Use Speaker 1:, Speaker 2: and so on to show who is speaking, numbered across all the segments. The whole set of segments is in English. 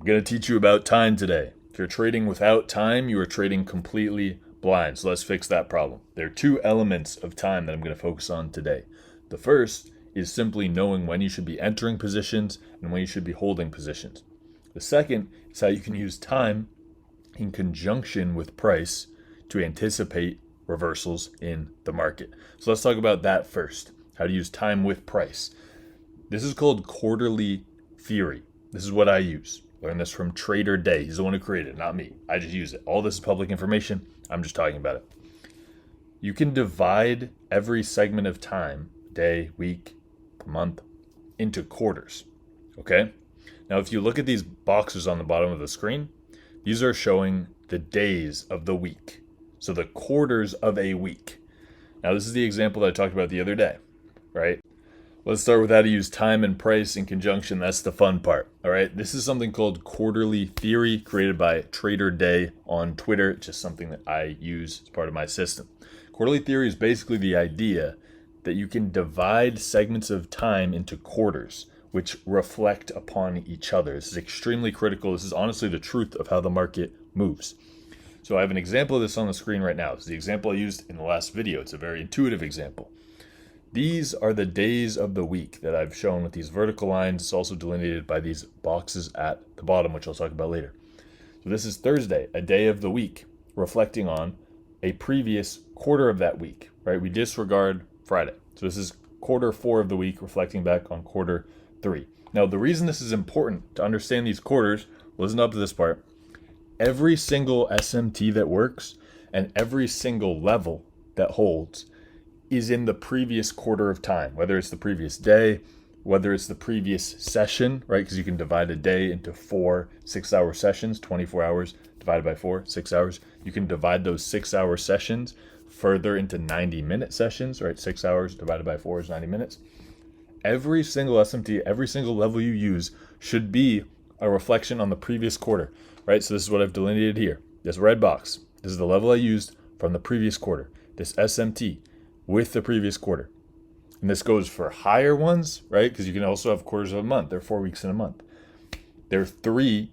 Speaker 1: going to teach you about time today. If you're trading without time, you are trading completely blind. So let's fix that problem. There are two elements of time that I'm going to focus on today. The first is simply knowing when you should be entering positions and when you should be holding positions. The second is how you can use time in conjunction with price to anticipate reversals in the market. So let's talk about that first. How to use time with price. This is called quarterly theory. This is what I use. Learned this from Trader Day. He's the one who created it, not me. I just use it. All this is public information. I'm just talking about it. You can divide every segment of time, day, week, month, into quarters. Okay? Now, if you look at these boxes on the bottom of the screen, these are showing the days of the week. So the quarters of a week. Now, this is the example that I talked about the other day, right? Let's start with how to use time and price in conjunction. That's the fun part, all right? This is something called quarterly theory created by Trader Day on Twitter. It's just something that I use as part of my system. Quarterly theory is basically the idea that you can divide segments of time into quarters, which reflect upon each other. This is extremely critical. This is honestly the truth of how the market moves. So I have an example of this on the screen right now. This is the example I used in the last video. It's a very intuitive example. These are the days of the week that I've shown with these vertical lines. It's also delineated by these boxes at the bottom, which I'll talk about later. So this is Thursday, a day of the week, reflecting on a previous quarter of that week, right? We disregard Friday. So this is quarter 4 of the week, reflecting back on quarter 3. Now, the reason this is important to understand these quarters, listen up to this part. Every single SMT that works and every single level that holds is in the previous quarter of time, whether it's the previous day, whether it's the previous session, right? Because you can divide a day into 4 6-hour sessions, 24 hours divided by 4, 6 hours. You can divide those 6-hour sessions further into 90-minute sessions, right? 6 hours divided by 4 is 90 minutes. Every single SMT, every single level you use should be a reflection on the previous quarter, right? So this is what I've delineated here. This red box, this is the level I used from the previous quarter. This SMT with the previous quarter. And this goes for higher ones, right? Because you can also have quarters of a month. There are 4 weeks in a month. There are 4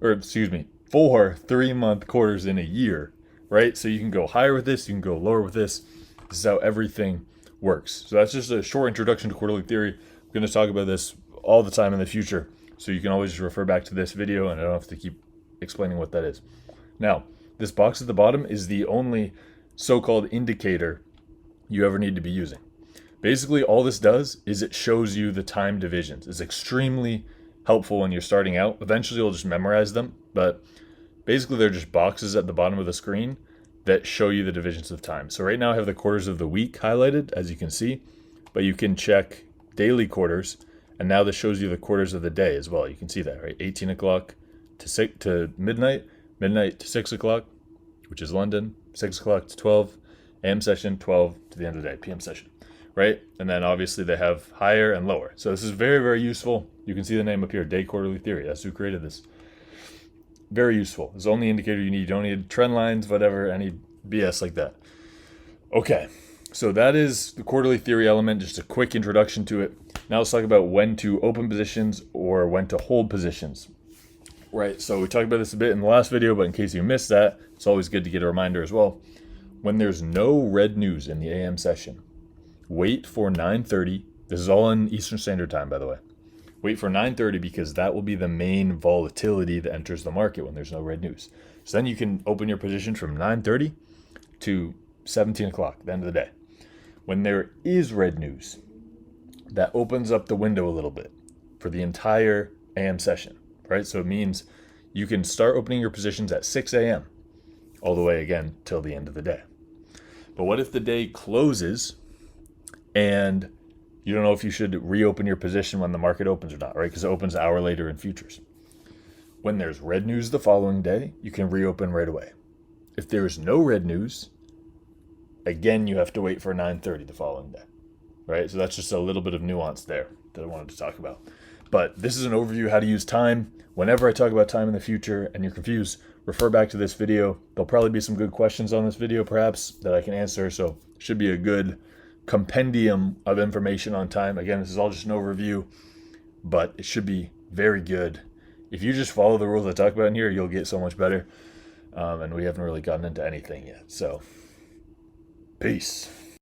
Speaker 1: 3-month quarters in a year, right? So you can go higher with this, you can go lower with this. This is how everything works. So that's just a short introduction to quarterly theory. I'm going to talk about this all the time in the future. So you can always just refer back to this video and I don't have to keep explaining what that is. Now, this box at the bottom is the only so-called indicator you ever need to be using. Basically, all this does is it shows you the time divisions. It's extremely helpful when you're starting out. Eventually, you'll just memorize them, but basically, they're just boxes at the bottom of the screen that show you the divisions of time. So right now, I have the quarters of the week highlighted, as you can see, but you can check daily quarters, and now this shows you the quarters of the day as well. You can see that, right? 18 o'clock to midnight, midnight to 6 o'clock, which is London, 6 o'clock to 12, AM session, 12 to the end of the day, PM session, right? And then obviously they have higher and lower. So this is very, very useful. You can see the name up here, Day Quarterly Theory. That's who created this. Very useful. It's the only indicator you need. You don't need trend lines, whatever, any BS like that. Okay, so that is the quarterly theory element, just a quick introduction to it. Now let's talk about when to open positions or when to hold positions. Right, so we talked about this a bit in the last video, but in case you missed that, it's always good to get a reminder as well. When there's no red news in the AM session, wait for 9:30. This is all in Eastern Standard Time, by the way. Wait for 9:30 because that will be the main volatility that enters the market when there's no red news. So then you can open your position from 9:30 to 17 o'clock, the end of the day. When there is red news, that opens up the window a little bit for the entire AM session. Right, so it means you can start opening your positions at 6 a.m. all the way again till the end of the day. But what if the day closes and you don't know if you should reopen your position when the market opens or not, right? Because it opens an hour later in futures. When there's red news the following day, you can reopen right away. If there's no red news, again, you have to wait for 9:30 the following day, right? So that's just a little bit of nuance there that I wanted to talk about. But this is an overview of how to use time. Whenever I talk about time in the future and you're confused, refer back to this video. There'll probably be some good questions on this video, perhaps, that I can answer. So it should be a good compendium of information on time. Again, this is all just an overview, but it should be very good if you just follow the rules I talk about in here, you'll get so much better. And we haven't really gotten into anything yet. So, peace.